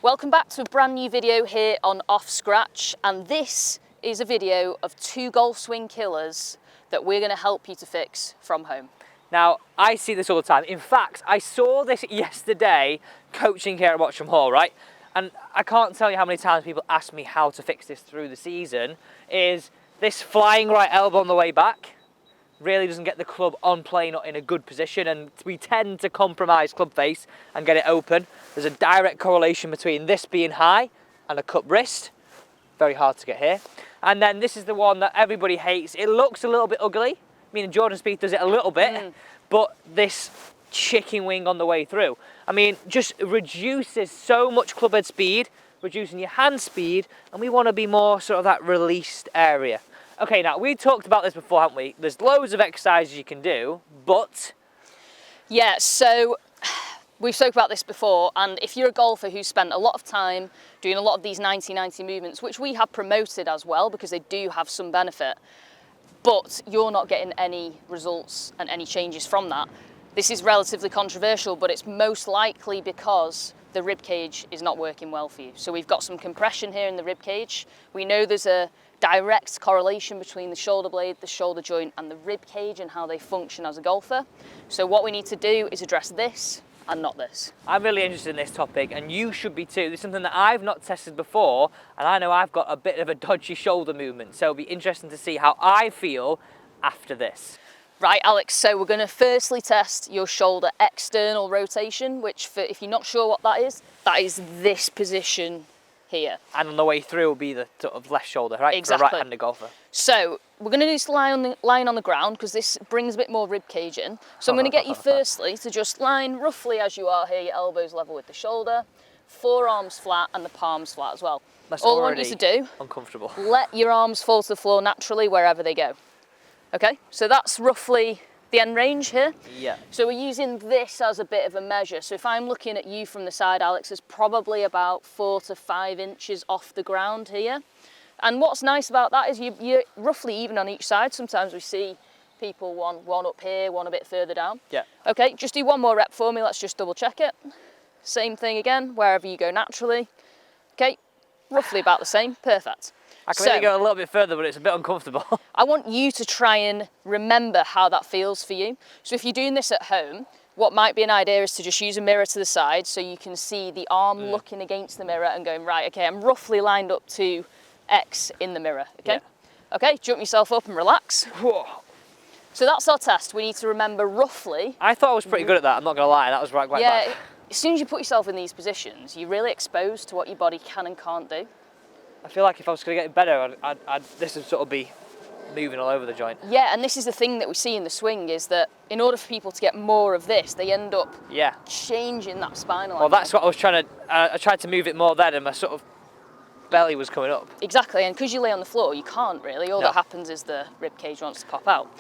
Welcome back to a brand new video here on Off Scratch, and this is a video of 2 golf swing killers that we're going to help you to fix from home. Now, I see this all the time. In fact, I saw this yesterday coaching here at Watcham Hall, right? And I can't tell you how many times people ask me how to fix this through the season. Is this flying right elbow on the way back really doesn't get the club on play, not in a good position, and we tend to compromise club face and get it open. There's a direct correlation between this being high and a cup wrist. Very hard to get here. And then this is the one that everybody hates. It looks a little bit ugly. I mean, Jordan Spieth does it a little bit, but this chicken wing on the way through, I mean, just reduces so much clubhead speed, reducing your hand speed, and we want to be more sort of that released area. Okay, now, we talked about this before, haven't we? There's loads of exercises you can do, but... Yeah, so we've spoke about this before, and if you're a golfer who's spent a lot of time doing a lot of these 90-90 movements, which we have promoted as well because they do have some benefit, but you're not getting any results and any changes from that, this is relatively controversial, but it's most likely because the rib cage is not working well for you. So we've got some compression here in the rib cage. We know there's a direct correlation between the shoulder blade, the shoulder joint, and the rib cage and how they function as a golfer. So what we need to do is address this and not this. I'm really interested in this topic, and you should be too. This is something that I've not tested before, and I know I've got a bit of a dodgy shoulder movement, so it'll be interesting to see how I feel after this. Right, Alex, so we're going to firstly test your shoulder external rotation, which if you're not sure what that is this position here. And on the way through will be the sort of left shoulder, right? Exactly. For a right-handed golfer. So we're going to do this lying on the ground because this brings a bit more rib cage in. So I'm going to get you firstly to just line roughly as you are here, your elbows level with the shoulder, forearms flat and the palms flat as well. That's all I want you to do, uncomfortable. Let your arms fall to the floor naturally wherever they go. Okay, so that's roughly the end range here. Yeah. So we're using this as a bit of a measure. So if I'm looking at you from the side, Alex, it's probably about 4 to 5 inches off the ground here. And what's nice about that is you're roughly even on each side. Sometimes we see people one up here, one a bit further down. Yeah. Okay, just do one more rep for me. Let's just double check it. Same thing again, wherever you go naturally. Okay, roughly about the same. Perfect. I can maybe go a little bit further, but it's a bit uncomfortable. I want you to try and remember how that feels for you. So if you're doing this at home, what might be an idea is to just use a mirror to the side so you can see the arm looking against the mirror and going, right, okay, I'm roughly lined up to X in the mirror, okay? Yeah. Okay, jump yourself up and relax. Whoa. So that's our test. We need to remember roughly. I thought I was pretty good at that, I'm not going to lie. That was right quite bad. As soon as you put yourself in these positions, you're really exposed to what your body can and can't do. I feel like if I was going to get better, this would sort of be moving all over the joint. Yeah, and this is the thing that we see in the swing is that in order for people to get more of this, they end up changing that spinal. Well, that's what I was trying to, I tried to move it more then and my sort of belly was coming up. Exactly, and because you lay on the floor, you can't really. All that happens is the rib cage wants to pop out.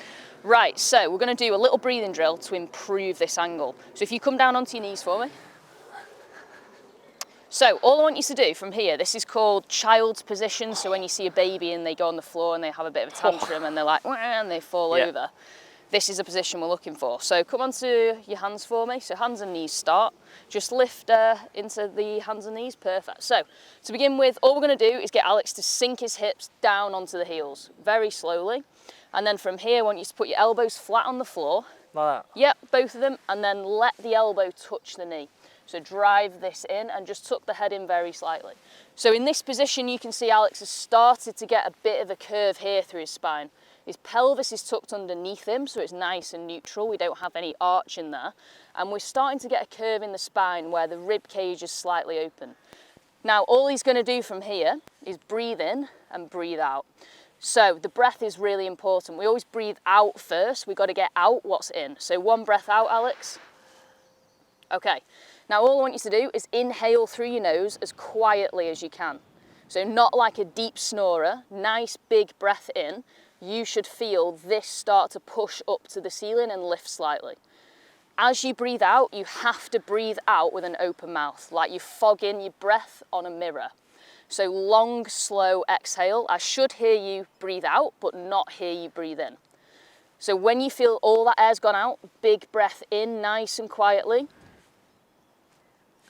Right, so we're going to do a little breathing drill to improve this angle. So if you come down onto your knees for me. So all I want you to do from here, this is called child's position. So when you see a baby and they go on the floor and they have a bit of a tantrum and they're like, wah, and they fall over, this is a position we're looking for. So come onto your hands for me. So hands and knees start. Just lift into the hands and knees, perfect. So to begin with, all we're gonna do is get Alex to sink his hips down onto the heels, very slowly. And then from here, I want you to put your elbows flat on the floor. Like that? Yep, both of them, and then let the elbow touch the knee. So drive this in and just tuck the head in very slightly. So in this position, you can see Alex has started to get a bit of a curve here through his spine. His pelvis is tucked underneath him, so it's nice and neutral. We don't have any arch in there. And we're starting to get a curve in the spine where the rib cage is slightly open. Now, all he's going to do from here is breathe in and breathe out. So the breath is really important. We always breathe out first. We've got to get out what's in. So one breath out, Alex. Okay. Now all I want you to do is inhale through your nose as quietly as you can. So not like a deep snorer, nice big breath in. You should feel this start to push up to the ceiling and lift slightly. As you breathe out, you have to breathe out with an open mouth, like you're fogging your breath on a mirror. So long, slow exhale. I should hear you breathe out, but not hear you breathe in. So when you feel all that air's gone out, big breath in, nice and quietly.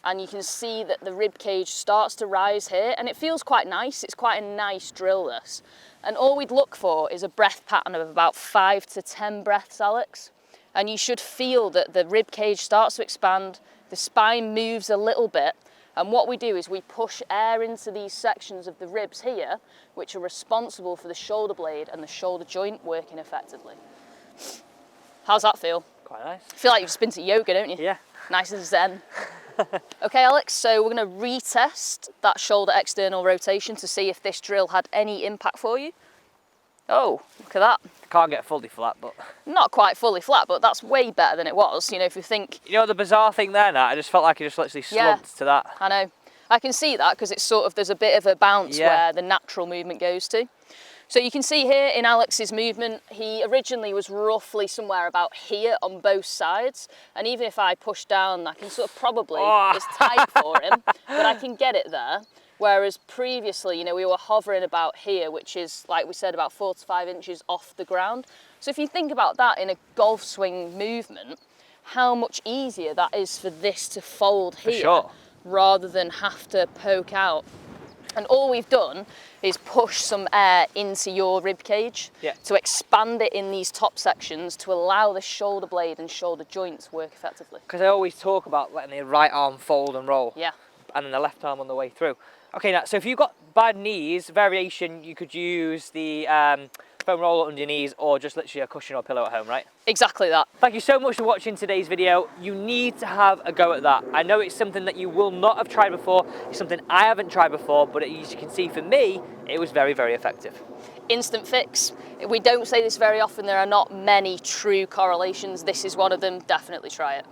and you can see that the rib cage starts to rise here, and it feels quite nice. It's quite a nice drill, this. And all we'd look for is a breath pattern of about 5 to 10 breaths, Alex. And you should feel that the rib cage starts to expand, the spine moves a little bit, and what we do is we push air into these sections of the ribs here, which are responsible for the shoulder blade and the shoulder joint working effectively. How's that feel? Quite nice. I feel like you've just been to yoga, don't you? Yeah. Nice and zen. Okay, Alex, so we're going to retest that shoulder external rotation to see if this drill had any impact for you. Oh, look at that. Can't get fully flat, but... Not quite fully flat, but that's way better than it was. You know, if you think... You know the bizarre thing there, Nat? I just felt like it just literally slumped to that. I know. I can see that because it's sort of, there's a bit of a bounce where the natural movement goes to. So you can see here in Alex's movement, he originally was roughly somewhere about here on both sides. And even if I push down, I can sort of probably, it's tight for him, but I can get it there. Whereas previously, you know, we were hovering about here, which is, like we said, about 4 to 5 inches off the ground. So if you think about that in a golf swing movement, how much easier that is for this to fold here rather than have to poke out. And all we've done is push some air into your rib cage to expand it in these top sections to allow the shoulder blade and shoulder joint to work effectively. Because I always talk about letting the right arm fold and roll. Yeah. And then the left arm on the way through. Okay, now, so if you've got bad knees, variation, you could use the foam roller under your knees or just literally a cushion or pillow at home, right? Exactly that. Thank you so much for watching today's video. You need to have a go at that. I know it's something that you will not have tried before. It's something I haven't tried before, but as you can see for me, it was very, very effective. Instant fix. We don't say this very often. There are not many true correlations. This is one of them. Definitely try it.